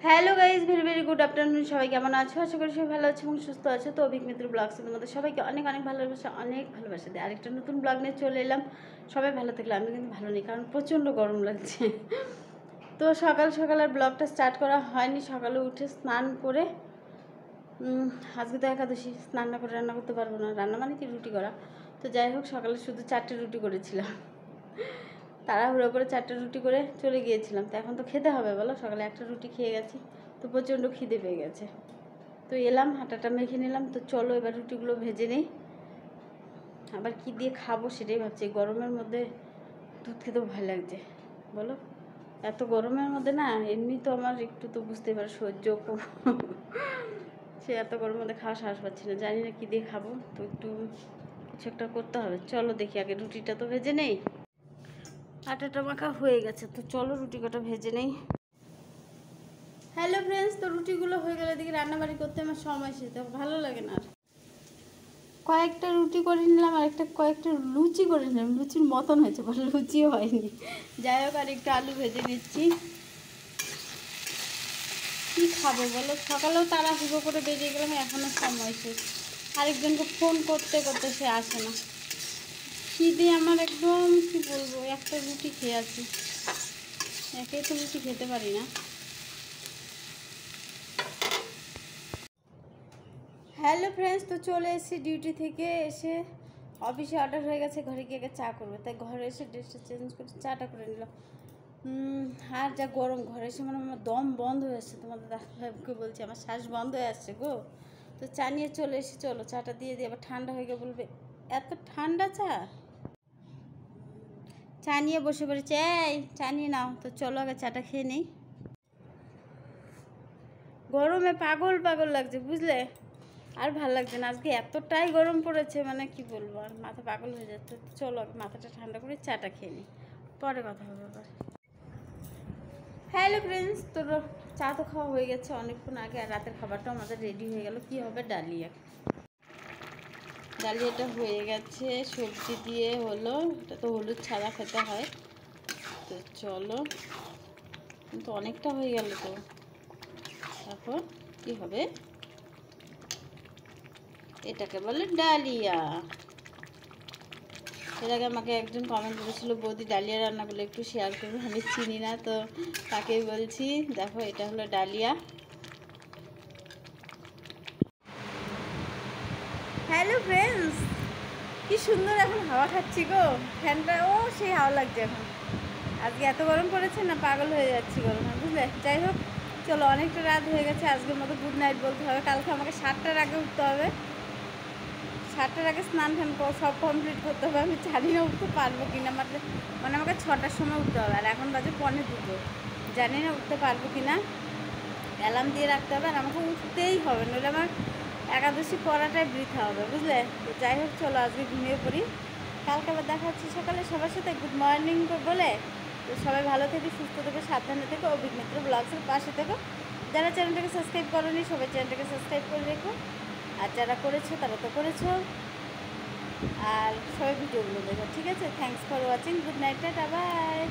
Hello guys, very very good afternoon. সবাই কেমন আছো? আশা করি সবাই ভালো আছে এবং সুস্থ আছো। তো অভিক মিত্র ব্লগসে তোমাদের সবাইকে অনেক অনেক ভালোবাসা দিয়ে আরেকটা নতুন ব্লগ নিয়ে চলে এলাম। সবাই ভালো থাকলে আমি কিন্তু ভালো নেই, কারণ প্রচণ্ড গরম লাগছে। তো সকাল সকাল আর ব্লগটা স্টার্ট করা হয়নি। সকালে উঠে স্নান করে, আজকে তো একাদশী, স্নান না করে রান্না করতে পারবো না। রান্না মানে কি, রুটি করা। তো যাই হোক, সকালে শুধু 4টে রুটি করেছিলাম। তাড়াহুড়ো করে 4টে রুটি করে চলে গিয়েছিলাম। তো এখন তো খেতে হবে, বলো। সকালে একটা রুটি খেয়ে গেছি, তো প্রচণ্ড খিদে পেয়ে গেছে। তো এলাম, আটাটা মেখে নিলাম। তো চলো এবার রুটিগুলো ভেজে নেই। আবার কি দিয়ে খাবো সেটাই ভাবছি। গরমের মধ্যে দুধ খেতেও ভালো লাগছে, বলো। এত গরমের মধ্যে না, এমনি তো আমার একটু তো বুঝতে পারো সহ্য সে এত গরমের মধ্যে খাওয়া সাহস পাচ্ছি না। জানি না কী দিয়ে খাবো, তো একটু কিছু একটা করতে হবে। চলো দেখি, আগে রুটিটা তো ভেজে নেই। আটাটা মাখা হয়ে গেছে, তো চলো রুটি কটা ভেজে নেই। হ্যালো ফ্রেন্ডস, তো রুটিগুলো হয়ে গেলে দেখি রান্নাবাড়ি করতে আমার সময় শেষ, ভালো লাগে না আর। কয়েকটা রুটি করে নিলাম, আর কয়েকটা লুচি করে নিলাম। লুচির মতন হয়েছে, বলে লুচিও হয়নি। যাই হোক, আর একটু আলু ভেজে নিচ্ছি। কী খাবো বলো, সকালেও তাড়াহুড়ো করে বেরিয়ে গেলাম, এখনও সময় শেষ। আরেকজনকে ফোন করতে করতে সে আসে না। খিদে আমার একদম, কি বলবো, একটা রুটি খেয়ে আছি। একেই তো রুটি খেতে পারি না। হ্যালো ফ্রেন্ডস, তো চলে এসেছি ডিউটি থেকে এসে। অফিসে অর্ডার হয়ে গেছে, ঘরে গিয়ে চা করবে। তাই ঘরে এসে ড্রেসটা চেঞ্জ করে চাটা করে নিলাম। আর যা গরম, ঘরে এসে মানে আমার দম বন্ধ হয়ে আসছে। তোমাদের দাদাভাইকে বলছি, আমার শ্বাস বন্ধ হয়ে আসছে গো। তো চা নিয়ে চলে এসে, চলো চাটা দিয়ে আবার ঠান্ডা হয়ে গিয়ে বলবে এত ঠান্ডা চা। চা নিয়ে বসে পড়েছে, এই চা নিয়ে নাও। তো চলো আগে চাটা খেয়ে নেই। গরমে পাগল পাগল লাগছে, বুঝলে। আর ভালো লাগছে না, আজকে এতটাই গরম পড়েছে, মানে কি বলবো, আর মাথা পাগল হয়ে যাচ্ছে। চলো আগে মাথাটা ঠান্ডা করে চাটা খেয়ে নিই, পরে কথা হবে আবার। হ্যালো ফ্রেন্ডস, তো চা তো খাওয়া হয়ে গেছে অনেকক্ষণ আগে। আর রাতের খাবারটাও আমাদের রেডি হয়ে গেল। কি হবে, ডালিয়া। ডালিয়াটা হয়ে গেছে, সবজি দিয়ে হলো। এটা তো হলুদ ছাড়া খেতে হয়। তো চলো, কিন্তু অনেকটা হয়ে গেল। তো এখন কি হবে, এটাকে বলে ডালিয়া। এর আগে আমাকে একজন কমেন্ট করেছিল, বৌদি ডালিয়া রান্নাগুলো একটু শেয়ার করবে, আমি চিনি না। তো তাকেই বলছি, দেখো এটা হলো ডালিয়া। হ্যালো ফ্রেন্ডস, কি সুন্দর এখন হাওয়া খাচ্ছি গো। ফ্যানটা সেই হাওয়া লাগছে এখন। আজকে এত গরম পড়েছে না, পাগল হয়ে যাচ্ছি গরমে, বুঝলে। যাই হোক, চলো অনেকটা রাত হয়ে গেছে, আজকের মতো গুড নাইট বলতে হবে। কালকে আমাকে 7টার আগে উঠতে হবে। 7টার আগে স্নান টান সব কমপ্লিট করতে হবে। আমি জানি না উঠতে পারবো কি না, মানে আমাকে 6টার সময় উঠতে হবে। আর এখন বাজে 1:45। জানি না উঠতে পারবো কি না। অ্যালার্ম দিয়ে রাখতে হবে, আর আমাকে উঠতেই হবে, নইলে আমার একাদশী পড়াটাই বৃথা হবে, বুঝলে। তো যাই হোক, চলো আজকে ঘুমিয়ে পড়ি। কালকে আবার দেখা হচ্ছে সকালে সবার সাথে, গুড মর্নিং বলে। তো সবাই ভালো থেকে, সুস্থ থেকে, সাবধানে থেকে, অভিক মিত্র ব্লগসের পাশে থেকো। যারা চ্যানেলটাকে সাবস্ক্রাইব করোনি, সবাই চ্যানেলটাকে সাবস্ক্রাইব করে রেখো। আর যারা করেছো তারা তো করেছো। আর সবাই ভিডিওগুলো দেখো, ঠিক আছে। Thanks for watching, good night, tata, by.